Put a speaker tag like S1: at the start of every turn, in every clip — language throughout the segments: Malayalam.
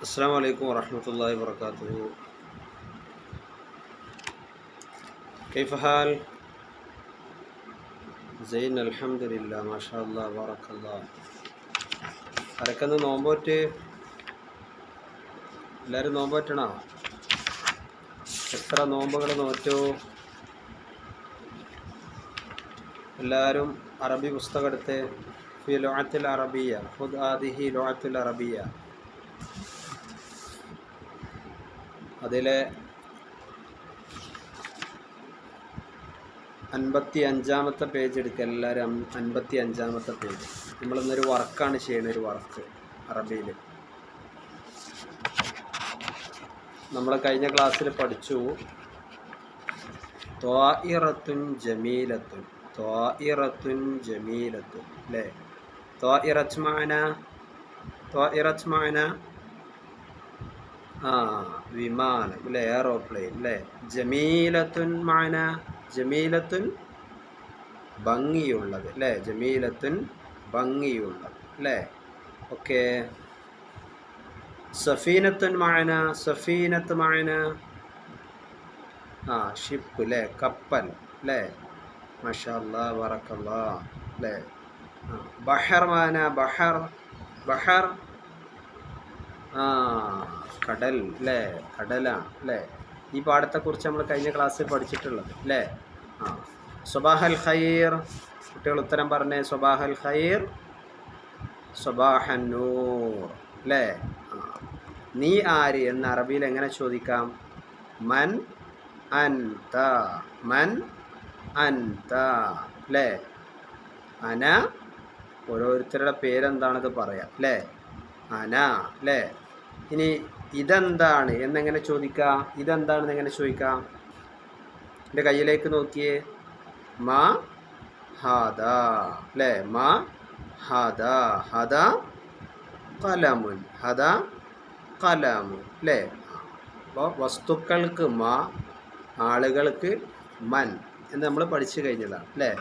S1: السلام عليكم ورحمة الله وبركاته. كيف حال؟ زين الحمد لله ما شاء الله بارك الله. ആരൊക്കെ നോമ്പോറ്റ്? എല്ലാവരും നോമ്പോറ്റണോ? എത്ര നോമ്പുകൾ നോറ്റു? എല്ലാവരും അറബി പുസ്തകം എടുത്ത് ഫി ലുഅത്തിൽ അറബിയ ഖുദ് ഹാദിഹി ലുഅത്തുൽ അറബിയ അതിലെ 55-ാമത്തെ പേജ് എടുക്കുക. എല്ലാവരും 55-ാമത്തെ പേജ്. നമ്മളിന്നൊരു വർക്കാണ് ചെയ്യുന്നത്, ഒരു വർക്ക് അറബിയിൽ. നമ്മൾ കഴിഞ്ഞ ക്ലാസ്സിൽ പഠിച്ചു ത്വാഇറത്തുൻ ജമീലത്തുൻ, ത്വാഇറത്തുൻ ജമീലത്തുൻ അല്ലേ? ത്വാഇറത്ത് മാന വിമാനം അല്ലേ, എയറോപ്ലെയിൻ അല്ലേ? ജമീലത്തുൻ മാന, ജമീലത്തുൻ ഭംഗിയുള്ളത് അല്ലേ? ജമീലത്തുൻ ഭംഗിയുള്ളത് അല്ലേ? ഓക്കെ. സഫീനത്തുൻ മാന, സഫീനത്ത് മാന ഷിപ്പ് അല്ലേ, കപ്പൽ അല്ലേ? മാഷാ അല്ലാഹ് ബറക്കല്ലാഹ് അല്ലേ? ബഹർ മാന, ബഹർ, ബഹർ കടൽ അല്ലേ? കടലാണ് അല്ലേ? ഈ പാഠത്തെക്കുറിച്ച് നമ്മൾ കഴിഞ്ഞ ക്ലാസ്സിൽ പഠിച്ചിട്ടുള്ളത് അല്ലേ? സ്വബാഹൽ ഖൈർ. കുട്ടികൾ ഉത്തരം പറഞ്ഞേ. സ്വബാഹൽ ഖൈർ, സ്വബാഹൻ നൂർ അല്ലേ? നീ ആര് എന്ന് അറബിയിൽ എങ്ങനെ ചോദിക്കാം? മൻ അൻത, മൻ അൻത അല്ലേ? അന, ഓരോരുത്തരുടെ പേരെന്താണെന്ന് പറയാം അല്ലേ? അന അല്ലേ? ഇനി ഇതെന്താണ് എന്നെങ്ങനെ ചോദിക്കാം? ഇതെന്താണെന്ന് എങ്ങനെ ചോദിക്കാം? എൻ്റെ കയ്യിലേക്ക് നോക്കിയേ. മാ ഹാദ അല്ലേ? മാ ഹാദ, ഹദ കലമുൻ, ഹദ കലമുൻ അല്ലേ? അപ്പോൾ വസ്തുക്കൾക്ക് മാ, ആളുകൾക്ക് മൻ എന്ന് നമ്മൾ പഠിച്ചു കഴിഞ്ഞതാണ് അല്ലേ?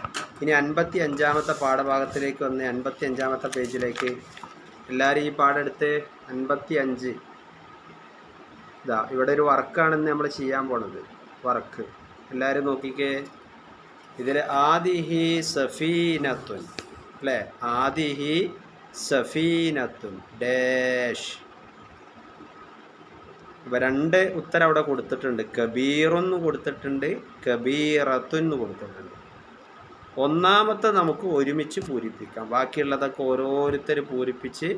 S1: ഇനി 55-ാമത്തെ പാഠഭാഗത്തിലേക്ക് വന്ന് 55-ാമത്തെ പേജിലേക്ക് എല്ലാവരും ഈ പാഠം എടുത്ത് 55. ഇതാ ഇവിടെ ഒരു വർക്കാണെന്ന് നമ്മൾ ചെയ്യാൻ പോണത്. വർക്ക് എല്ലാവരും നോക്കിക്കേ. ഇതിൽ ആദിഹി സഫീനത്തുൻ അല്ലേ? ആദിഹി സഫീനത്തുൻ ഡാഷ്. ഇപ്പം 2 ഉത്തരം അവിടെ കൊടുത്തിട്ടുണ്ട്. കബീറൊന്ന് കൊടുത്തിട്ടുണ്ട്, കബീറത്തുന്ന് കൊടുത്തിട്ടുണ്ട്. ഒന്നാമത്തെ നമുക്ക് ഒരുമിച്ച് പൂരിപ്പിക്കാം. ബാക്കിയുള്ളതൊക്കെ ഓരോരുത്തർ പൂരിപ്പിച്ച്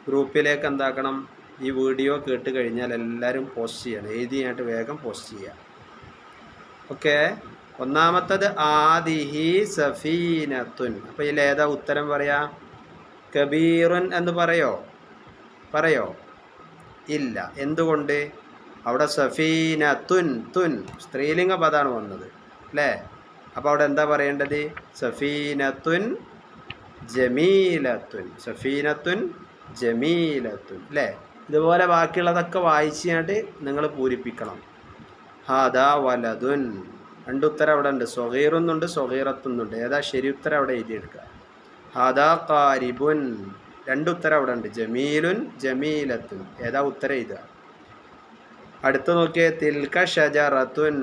S1: ഗ്രൂപ്പിലേക്ക് എന്താക്കണം? ഈ വീഡിയോ കേട്ട് കഴിഞ്ഞാൽ എല്ലാവരും പോസ്റ്റ് ചെയ്യണം. എഴുതിയായിട്ട് വേഗം പോസ്റ്റ് ചെയ്യാം. ഓക്കെ. ഒന്നാമത്തത് ആദിഹി സഫീനത്തുൻ. അപ്പോൾ ഇതിലേതാ ഉത്തരം പറയാ? കബീറുൻ എന്ന് പറയോ? ഇല്ല. എന്തുകൊണ്ട്? അവിടെ സഫീനത്തുൻ, തുൻ സ്ത്രീലിംഗ പദമാണ് വന്നത് അല്ലേ? അപ്പോൾ അവിടെ എന്താ പറയേണ്ടത്? സഫീനത്തുൻ ജമീലത്തുൻ, സഫീനത്തുൻ ജമീലത്തുൻ അല്ലേ? ഇതുപോലെ ബാക്കിയുള്ളതൊക്കെ വായിച്ചായിട്ട് നിങ്ങൾ പൂരിപ്പിക്കണം. ഹാദാ വലതുൻ. 2 ഉത്തരം അവിടെ ഉണ്ട്. സ്വഗീറുന്നുണ്ട്, സ്വഗീറത്തുന്നുണ്ട്. ഏതാ ശരി ഉത്തരം അവിടെ എഴുതിയെടുക്കുക. ഹാദാ ഖാരിബുൻ. 2 ഉത്തരം അവിടെ ഉണ്ട്. ജമീലുൻ, ജമീലത്തുൻ. ഏതാ ഉത്തരം എഴുതുക. അടുത്ത് നോക്കിയേ. തിൽക ഷജറത്തുൻ.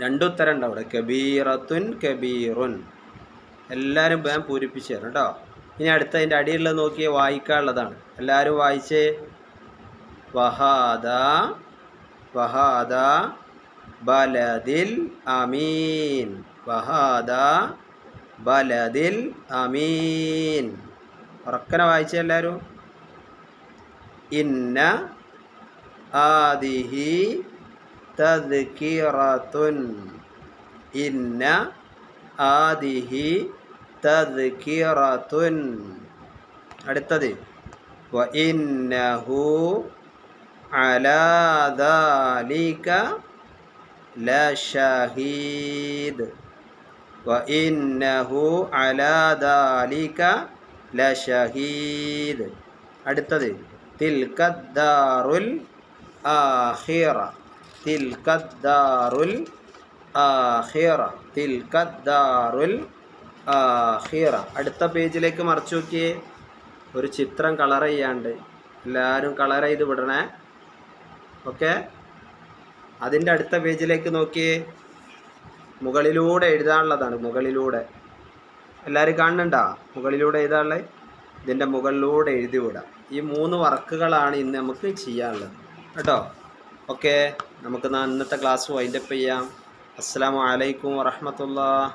S1: 2 ഉത്തരം ഉണ്ട് അവിടെ. കബീറത്തുൻ, കബീറുൻ. എല്ലാവരും ഞാൻ പൂരിപ്പിച്ച് തരാം കേട്ടോ. ഇനി അടുത്ത അതിൻ്റെ അടിയിലുള്ളത് നോക്കിയേ. വായിക്കാനുള്ളതാണ്. എല്ലാവരും വായിച്ചേ. വഹാദ, വഹാദ ബലദിൽ അമീൻ, വഹാദ ബലദിൽ അമീൻ. ഉറക്കനെ വായിച്ചേ എല്ലാവരും. ഇന്ന ആദിഹി തദ്കിറത്തുൻ, ഇന്ന ആദിഹി തദ്കിറത്തുൻ. അടുത്തത് വ ഇന്നഹു അലാ ദാലിക ലശഹീദ്, വ ഇന്നഹു അലാ ദാലിക ലശഹീദ്. അടുത്തത് തിൽക്കദ്ദാറുൽ ആഖിറ, തിൽക്കദ്ദാറുൽ ആഖിറ, തിൽക്കദ്ദാറുൽ ആഖിറ. അടുത്ത പേജിലേക്ക് മറിച്ച് നോക്കിയേ. ഒരു ചിത്രം കളർ ചെയ്യാണ്ട് എല്ലാവരും കളർ ചെയ്ത് വിടണേ. ഓക്കെ, അതിൻ്റെ അടുത്ത പേജിലേക്ക് നോക്കിയേ. മുകളിലൂടെ എഴുതാനുള്ളതാണ്. മുകളിലൂടെ എല്ലാവരും കാണുന്നുണ്ടോ? മുകളിലൂടെ എഴുതാനുള്ളത് ഇതിൻ്റെ മുകളിലൂടെ എഴുതി വിടാം. ഈ 3 വർക്കുകളാണ് ഇന്ന് നമുക്ക് ചെയ്യാനുള്ളത് കേട്ടോ. ഓക്കെ, നമുക്ക് ഇന്നത്തെ ക്ലാസ് വൈൻഡപ്പ് ചെയ്യാം. അസ്സലാമു അലൈക്കും വറഹ്മത്തുള്ളാഹി.